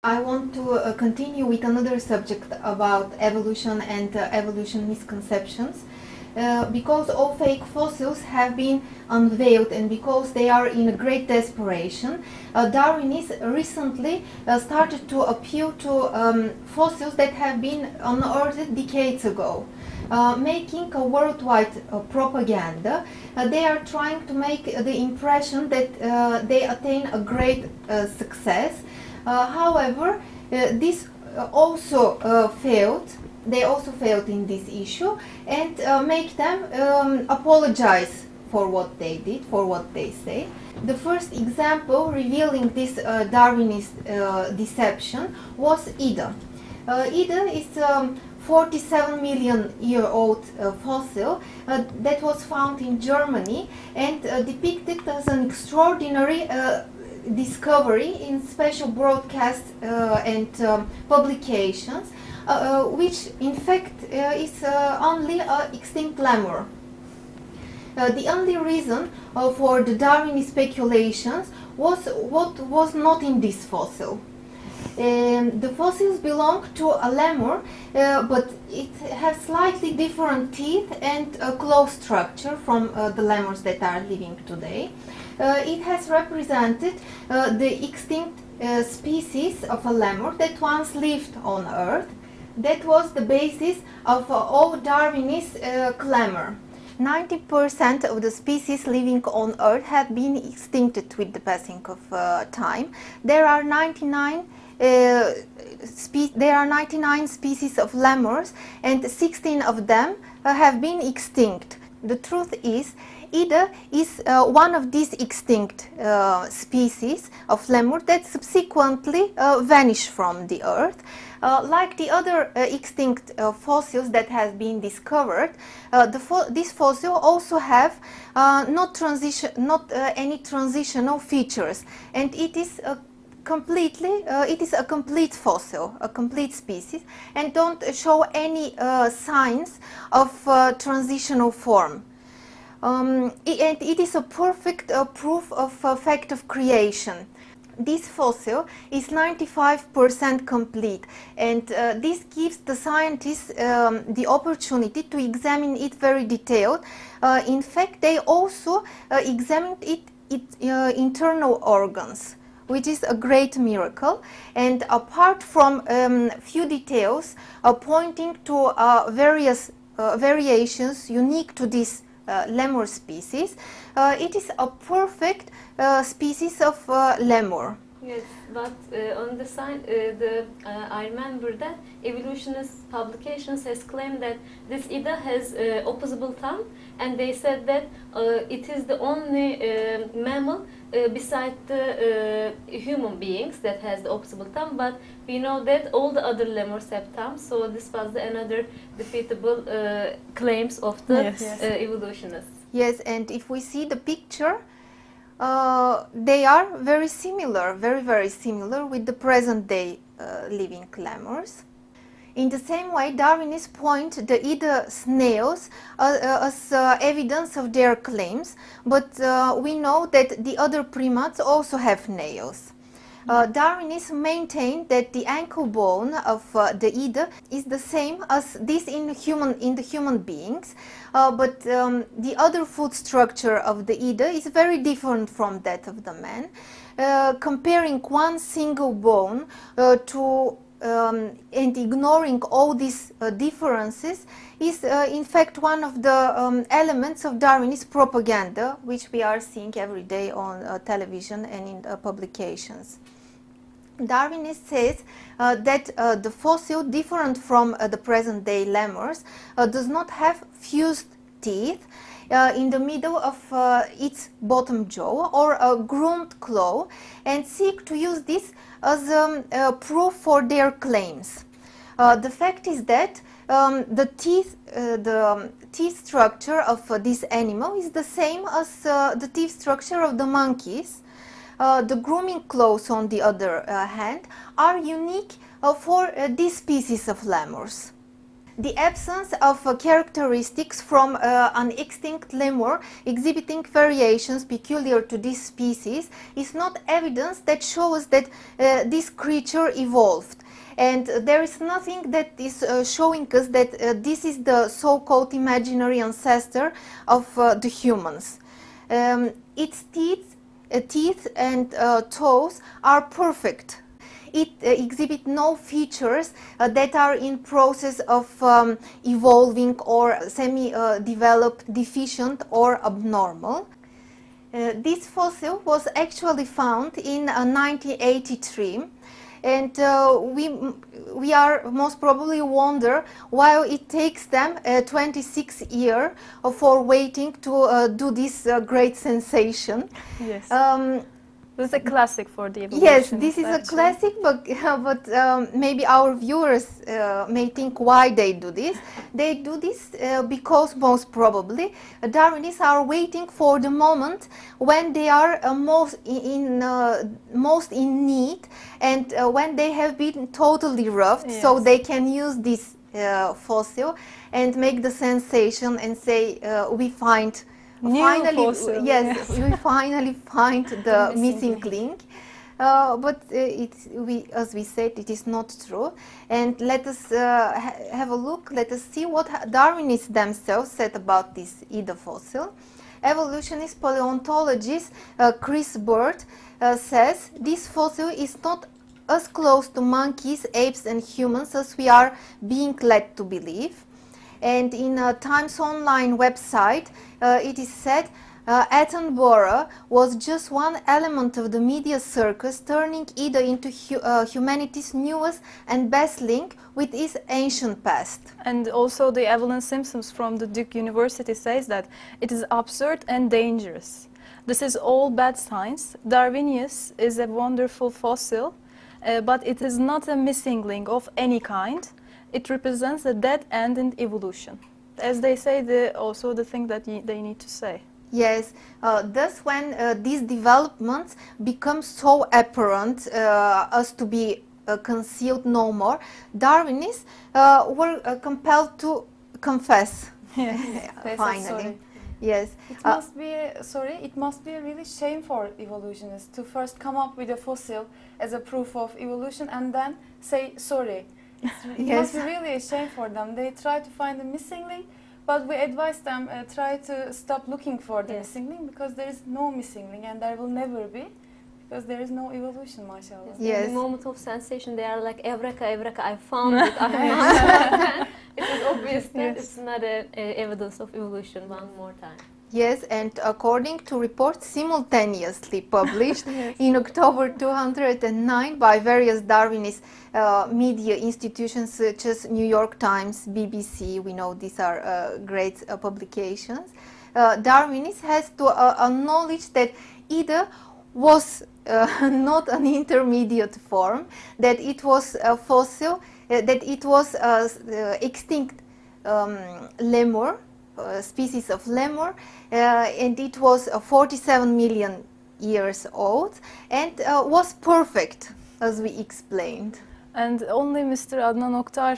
I want to continue with another subject about evolution and evolution misconceptions. Because all fake fossils have been unveiled and because they are in a great desperation, Darwinists recently started to appeal to fossils that have been unearthed decades ago. Making a worldwide propaganda, they are trying to make the impression that they attain a great success. However, this also failed. They also failed in this issue and make them apologize for what they did, for what they say. The first example revealing this Darwinist deception was Ida. Ida is a 47 million year old fossil that was found in Germany and depicted as an extraordinary discovery in special broadcasts and publications, which in fact is only an extinct lemur. The only reason for the Darwinist speculations was what was not in this fossil. The fossils belong to a lemur, but it has slightly different teeth and a claw structure from the lemurs that are living today. It has represented the extinct species of a lemur that once lived on Earth. That was the basis of all Darwinist clamor. 90% of the species living on Earth have been extincted with the passing of time. There are 99 species of lemurs and 16 of them have been extinct. The truth is, Ida is one of these extinct species of lemur that subsequently vanished from the Earth. Like the other extinct fossils that have been discovered, this fossil also have not any transitional features, and it is a complete fossil, a complete species, and don't show any signs of transitional form. And it is a perfect proof of fact of creation. This fossil is 95% complete, and this gives the scientists the opportunity to examine it very detailed. In fact, they also examined its internal organs, which is a great miracle. And apart from few details pointing to various variations unique to this lemur species, it is a perfect species of lemur. Yes, but on the side, I remember that Evolutionist publications has claimed that this Ida has opposable tongue, and they said that it is the only mammal beside the human beings that has the opposable tongue. But we know that all the other lemurs have tongues, so this was another defeatable claims of the evolutionists. Yes, and if we see the picture, they are very similar, very similar with the present day living lemurs. In the same way, Darwinists point the Ida snails as evidence of their claims, but we know that the other primates also have nails. Darwinists maintain that the ankle bone of the Ida is the same as this in the human beings, but the other foot structure of the Ida is very different from that of the man. Comparing one single bone and ignoring all these differences is in fact one of the elements of Darwinist propaganda, which we are seeing every day on television and in publications. Darwinist says that the fossil, different from the present day lemurs, does not have fused teeth in the middle of its bottom jaw or a groomed claw, and seek to use this as proof for their claims. The fact is that the teeth structure of this animal is the same as the teeth structure of the monkeys. The grooming claws, on the other hand, are unique for this species of lemurs. the absence of characteristics from an extinct lemur exhibiting variations peculiar to this species is not evidence that shows that this creature evolved. And there is nothing that is showing us that this is the so-called imaginary ancestor of the humans. Its teeth and toes are perfect. It exhibits no features that are in process of evolving or semi-developed, deficient or abnormal. This fossil was actually found in 1983. And we are most probably wonder why it takes them 26 years for waiting to do this great sensation. Yes. This is a classic for the Yes, evolutionists. this is a classic, but maybe our viewers may think why they do this. They do this because most probably Darwinists are waiting for the moment when they are most in need, and when they have been totally roughed, yes. so they can use this fossil and make the sensation and say we find. Finally, fossil. Yes, we finally find the missing link. But as we said, it is not true. And let us have a look. Let us see what Darwinists themselves said about this Ida fossil. Evolutionist paleontologist Chris Bird says this fossil is not as close to monkeys, apes, and humans as we are being led to believe. And in Times Online website, it is said Attenborough was just one element of the media circus, turning Ida into humanity's newest and best link with its ancient past. And also the Evelyn Simpsons from the Duke University says that it is absurd and dangerous. This is all bad science. Darwinius is a wonderful fossil, but it is not a missing link of any kind. It represents a dead end in evolution. As they say, also the thing that they need to say. Yes, thus when these developments become so apparent as to be concealed no more, Darwinists were compelled to confess. Yes. Finally. Yes. It must be a really shame for evolutionists to first come up with a fossil as a proof of evolution and then say sorry. It must be really a shame for them. They try to find a missing link, but we advise them try to stop looking for the missing link, because there is no missing link and there will never be, because there is no evolution, mashallah. Yes. In the moment of sensation, they are like, Evreka, Evreka, I found it. I found it. It is obvious that it's not evidence of evolution one more time. Yes, and according to reports simultaneously published in October 2009 by various Darwinist media institutions such as New York Times, BBC, we know these are great publications, Darwinists has to acknowledge that Ida was not an intermediate form, that it was a fossil, that it was extinct lemur, species of lemur, and it was 47 million years old and was perfect, as we explained. And only Mr. Adnan Oktar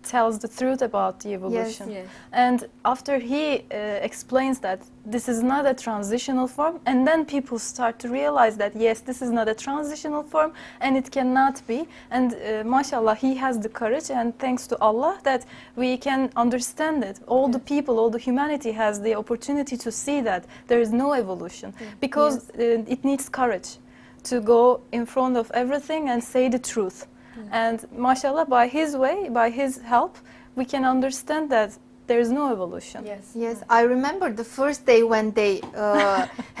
tells the truth about the evolution. Yes. And after he explains that this is not a transitional form, and then people start to realize that yes, this is not a transitional form and it cannot be. And mashallah, he has the courage, and thanks to Allah that we can understand it. All the people, all the humanity has the opportunity to see that there is no evolution, because it needs courage to go in front of everything and say the truth. And mashallah, by his way, by his help, we can understand that there is no evolution. Yes, I remember the first day when they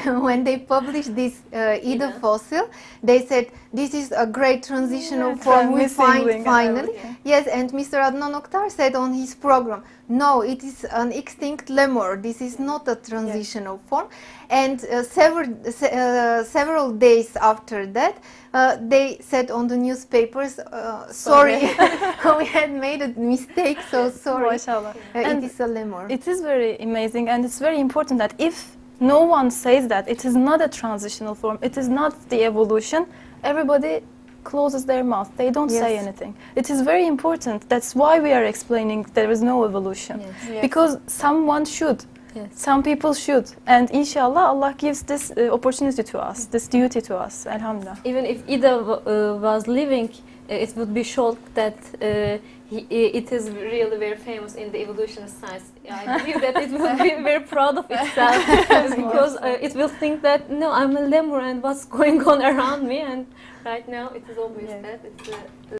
when they published this Ida fossil, they said this is a great transitional form we find finally. Yes, and Mr. Adnan Oktar said on his program, no, it is an extinct lemur. This is not a transitional form. And several days after that, they said on the newspapers, sorry, we had made a mistake, so sorry. It is a lemur. It is very amazing, and it's very important that if no one says that it is not a transitional form, it is not the evolution, everybody closes their mouth. They don't say Yes. anything. It is very important. That's why we are explaining there is no evolution. Yes. Yes. Because someone should. Yes. Some people should. And inshallah, Allah gives this opportunity to us, this duty to us. Alhamdulillah. Even if Ida was living, it would be shocked that it is really very famous in the evolutionist science. I believe that it will be very proud of itself because it will think that no, I'm a lemur and what's going on around me. And right now, it is obvious Yeah. that it's